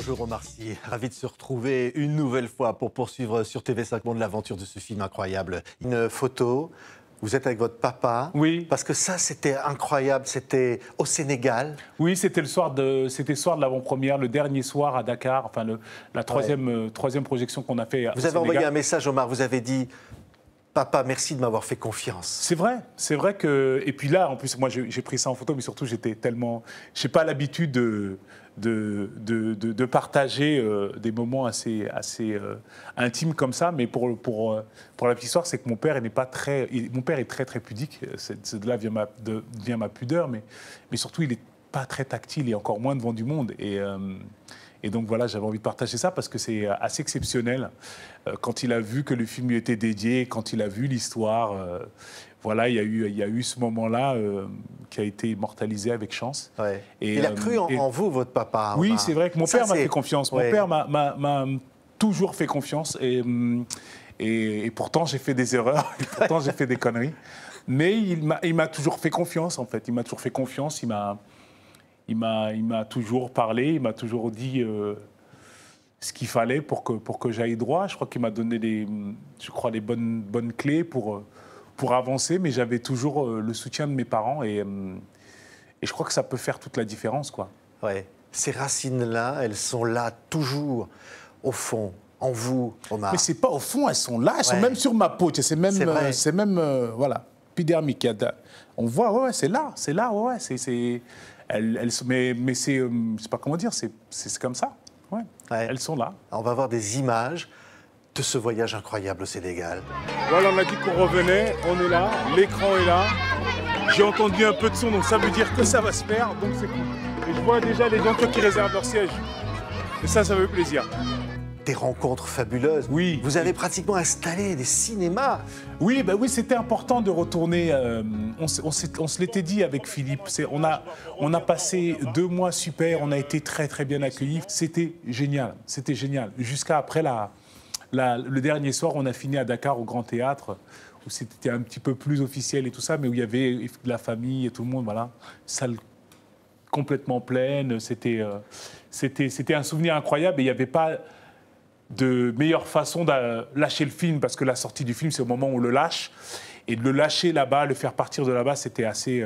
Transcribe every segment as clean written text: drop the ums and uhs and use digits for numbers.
Bonjour Omar Sy, ravi de se retrouver une nouvelle fois pour poursuivre sur TV5 Monde l'aventure de ce film incroyable. Une photo, vous êtes avec votre papa. Oui. Parce que ça, c'était incroyable, c'était au Sénégal. Oui, c'était le soir de l'avant-première, le dernier soir à Dakar, enfin la troisième projection qu'on a fait. Vous avez envoyé un message, Omar, vous avez dit « Papa, merci de m'avoir fait confiance ». C'est vrai que... Et puis là, en plus, moi, j'ai pris ça en photo, mais surtout, j'étais tellement... Je n'ai pas l'habitude de partager des moments assez intimes comme ça, mais pour la petite histoire, c'est que mon père n'est pas très... Mon père est très, très pudique, de là vient ma pudeur, mais surtout, il n'est pas très tactile et encore moins devant du monde. Et donc voilà, j'avais envie de partager ça parce que c'est assez exceptionnel. Quand il a vu que le film lui était dédié, quand il a vu l'histoire, voilà, il y a eu ce moment-là qui a été immortalisé avec chance. Ouais. Et il a cru en vous, votre papa. Oui, Omar. c'est vrai que mon père m'a fait confiance. Ouais. Mon père m'a toujours fait confiance et pourtant j'ai fait des erreurs, et pourtant j'ai fait des conneries. Mais il m'a toujours fait confiance, en fait. Il m'a toujours fait confiance, il m'a toujours parlé, il m'a toujours dit ce qu'il fallait pour que j'aille droit. Je crois qu'il m'a donné les bonnes clés pour avancer, mais j'avais toujours le soutien de mes parents et je crois que ça peut faire toute la différence, quoi. Ouais. Ces racines-là, elles sont là toujours, au fond, en vous, Omar. Mais c'est pas au fond, elles sont là, elles sont même sur ma peau. C'est même voilà, épidermique. On voit, ouais, c'est là, ouais, mais c'est, je sais pas comment dire, c'est comme ça. Ouais. Ouais. Elles sont là. On va voir des images de ce voyage incroyable au Sénégal. Voilà, on a dit qu'on revenait, on est là, l'écran est là. J'ai entendu un peu de son, donc ça veut dire que ça va se faire, donc c'est cool. Et je vois déjà les gens qui réservent leur siège. Et ça fait plaisir. Des rencontres fabuleuses. Oui. Vous avez pratiquement installé des cinémas. Oui, bah oui, c'était important de retourner. On se l'était dit avec Philippe. On a passé 2 mois super. On a été très très bien accueillis. C'était génial. Jusqu'à après le dernier soir, on a fini à Dakar au Grand Théâtre, où c'était un petit peu plus officiel et tout ça, mais où il y avait la famille et tout le monde. Voilà, salle complètement pleine. C'était un souvenir incroyable. Et il n'y avait pas de meilleure façon de lâcher le film, parce que la sortie du film, c'est au moment où on le lâche. Et de le lâcher là-bas, le faire partir de là-bas, c'était assez...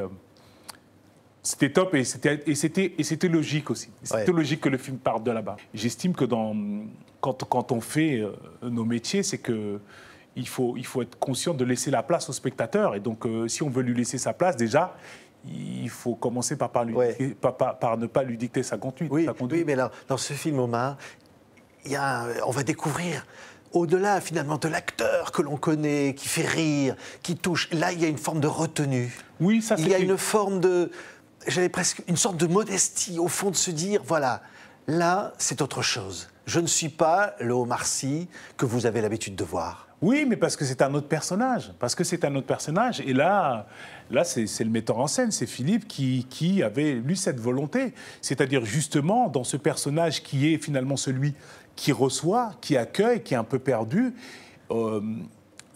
c'était top et c'était logique aussi. C'était logique que le film parte de là-bas. J'estime que quand on fait nos métiers, c'est que il faut être conscient de laisser la place au spectateur. Et donc, si on veut lui laisser sa place, déjà, il faut commencer par ne pas lui dicter sa conduite. Oui, mais là, dans ce film, Omar, on va découvrir, au-delà finalement de l'acteur que l'on connaît, qui fait rire, qui touche, là il y a une forme de retenue. Oui, ça c'est... Il y a une forme de, j'avais presque une sorte de modestie, au fond, de se dire, voilà, là c'est autre chose. Je ne suis pas le Omar Sy que vous avez l'habitude de voir. Oui, mais parce que c'est un autre personnage. Et là c'est le metteur en scène, c'est Philippe qui avait, lui, cette volonté. C'est-à-dire, justement, dans ce personnage qui est finalement celui qui reçoit, qui accueille, qui est un peu perdu,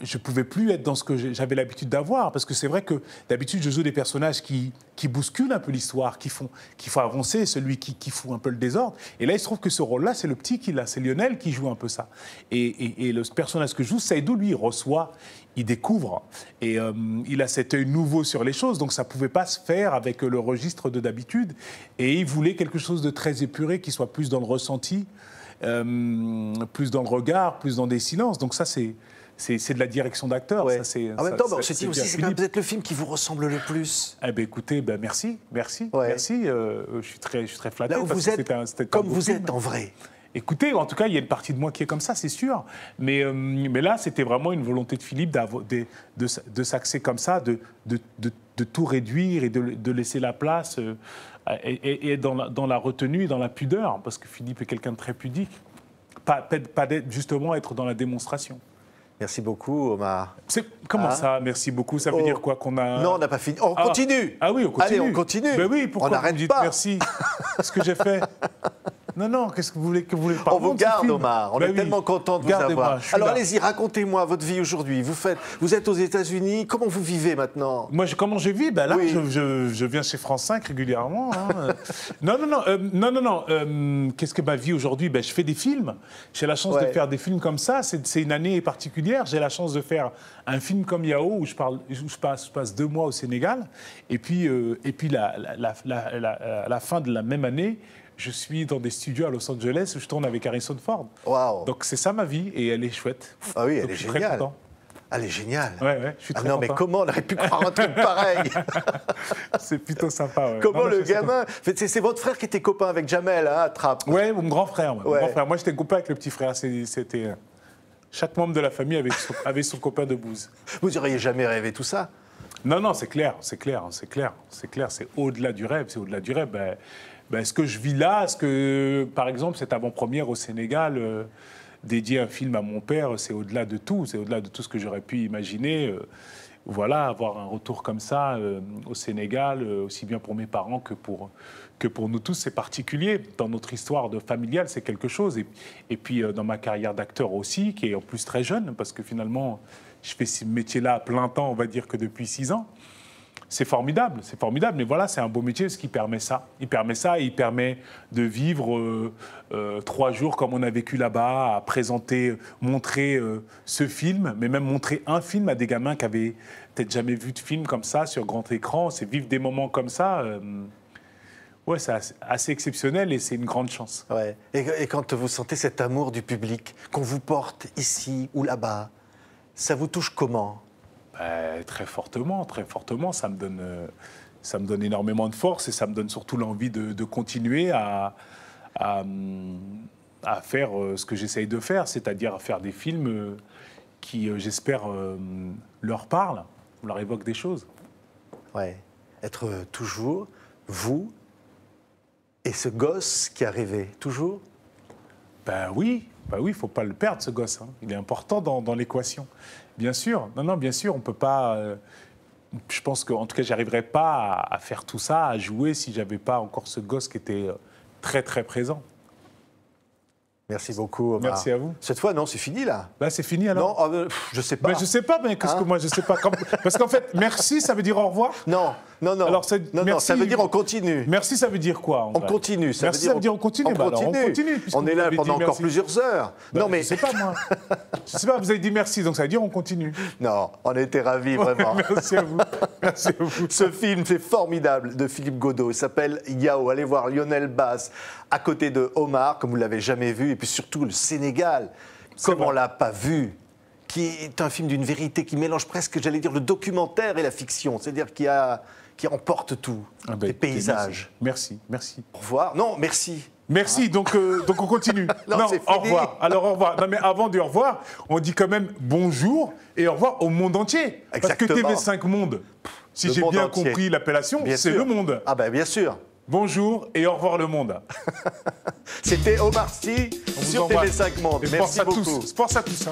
je ne pouvais plus être dans ce que j'avais l'habitude d'avoir. Parce que c'est vrai que, d'habitude, je joue des personnages qui bousculent un peu l'histoire, qui font avancer, celui qui fout un peu le désordre. Et là, il se trouve que ce rôle-là, c'est le petit qui l'a, c'est Lionel qui joue un peu ça. Et le personnage que je joue, Saïdou, lui, il reçoit, il découvre. Et il a cet œil nouveau sur les choses. Donc, ça ne pouvait pas se faire avec le registre de d'habitude. Et il voulait quelque chose de très épuré, qui soit plus dans le ressenti, plus dans le regard, plus dans des silences. Donc ça, c'est de la direction d'acteur. Ouais. En même temps, on se dit aussi, c'est peut-être le film qui vous ressemble le plus. Eh bien, écoutez, merci. Ouais. Merci. Je suis très flatté. Là où vous êtes comme vous êtes en vrai. Écoutez, en tout cas, il y a une partie de moi qui est comme ça, c'est sûr. Mais là, c'était vraiment une volonté de Philippe de s'axer comme ça, de tout réduire et de laisser la place et dans la retenue et dans la pudeur, parce que Philippe est quelqu'un de très pudique. Pas justement être dans la démonstration. Merci beaucoup, Omar. Comment ça, merci beaucoup? Ça veut dire quoi qu'on a... Non, on n'a pas fini. On continue. Ah oui, on continue. Allez, on continue. Ben oui, pourquoi on n'arrête vous me dites pas. Merci. Ce que j'ai fait. non, qu'est-ce que vous voulez On vous garde, Omar. On est tellement content de vous avoir. Alors allez-y, racontez-moi votre vie aujourd'hui. Vous êtes aux États-Unis. Comment vous vivez maintenant? Moi, comment je vis? Ben là, oui. je viens chez France 5 régulièrement. Hein. non. Qu'est-ce que ma vie aujourd'hui? Ben, je fais des films. J'ai la chance de faire des films comme ça. C'est une année particulière. J'ai la chance de faire un film comme Yao où je passe 2 mois au Sénégal. Et puis la fin de la même année, je suis dans des studios à Los Angeles où je tourne avec Harrison Ford. Wow. Donc c'est ça ma vie et elle est chouette. Ah oui, elle Donc, est je suis géniale. très content. Elle est géniale. Ouais, je suis très non, content. mais comment on aurait pu croire un truc pareil? C'est plutôt sympa. Ouais. Comment le gamin... C'est votre frère qui était copain avec Jamel, hein, à Trappes. Ouais, mon grand frère. Mon grand frère. Moi, j'étais copain avec le petit frère. C'était... Chaque membre de la famille avait son copain de bouse. Vous n'auriez jamais rêvé tout ça? Non, c'est clair. C'est au-delà du rêve. Ce que je vis là, par exemple, cette avant-première au Sénégal, dédié un film à mon père, c'est au-delà de tout. C'est au-delà de tout ce que j'aurais pu imaginer. Voilà, avoir un retour comme ça au Sénégal, aussi bien pour mes parents que pour nous tous, c'est particulier. Dans notre histoire familiale, c'est quelque chose. Et puis dans ma carrière d'acteur aussi, qui est en plus très jeune, parce que finalement, je fais ce métier-là à plein temps, on va dire que depuis 6 ans. C'est formidable. Mais voilà, c'est un beau métier parce qu'il permet ça. Il permet de vivre 3 jours comme on a vécu là-bas, à présenter, montrer ce film, mais même montrer un film à des gamins qui avaient peut-être jamais vu de film comme ça sur grand écran. C'est vivre des moments comme ça. Ouais, c'est assez exceptionnel et c'est une grande chance. Ouais. Et quand vous sentez cet amour du public, qu'on vous porte ici ou là-bas, ça vous touche comment? Très fortement. Ça me donne énormément de force et ça me donne surtout l'envie de continuer à faire ce que j'essaye de faire, c'est-à-dire faire des films qui, j'espère, leur parlent, leur évoquent des choses. Ouais. Être toujours vous et ce gosse qui a rêvé, toujours? Oui, il ne faut pas le perdre, ce gosse. Hein. Il est important dans l'équation. Bien sûr, bien sûr, on ne peut pas... je pense qu'en tout cas, je n'arriverais pas à faire tout ça, à jouer, si je n'avais pas encore ce gosse qui était très, très présent. Merci beaucoup, Omar. Merci à vous. Cette fois, non, c'est fini, là. C'est fini, alors? Non, je sais pas. Je sais pas, mais qu'est-ce que moi, je sais pas. Parce qu'en fait, merci, ça veut dire au revoir? Non. Alors, merci, ça veut dire on continue. Merci, ça veut dire quoi? On continue. Merci, ça veut dire on continue. On continue. On est là pendant encore plusieurs heures. Non, mais... Je sais pas, moi. Je sais pas, vous avez dit merci, donc ça veut dire on continue. Non, on était ravis, vraiment. Merci à vous. Merci à vous. Ce film, c'est formidable, de Philippe Godot. Il s'appelle Yao. Allez voir Lionel Basse à côté de Omar, comme vous ne l'avez jamais vu. Et puis surtout, le Sénégal, comme on ne l'a pas vu, qui est un film d'une vérité qui mélange presque, j'allais dire, le documentaire et la fiction. C'est-à-dire qui emporte tout, les paysages. Merci. Au revoir. Non, merci. Merci, donc on continue. Non, au revoir. Alors, au revoir. Non, mais avant de au revoir, on dit quand même bonjour et au revoir au monde entier. Exactement. Parce que TV5 Monde, si j'ai bien compris l'appellation, c'est le monde. Ah ben bien sûr. Bonjour et au revoir le monde. C'était Omar Sy sur TV5 Monde. Merci beaucoup. Force à tous.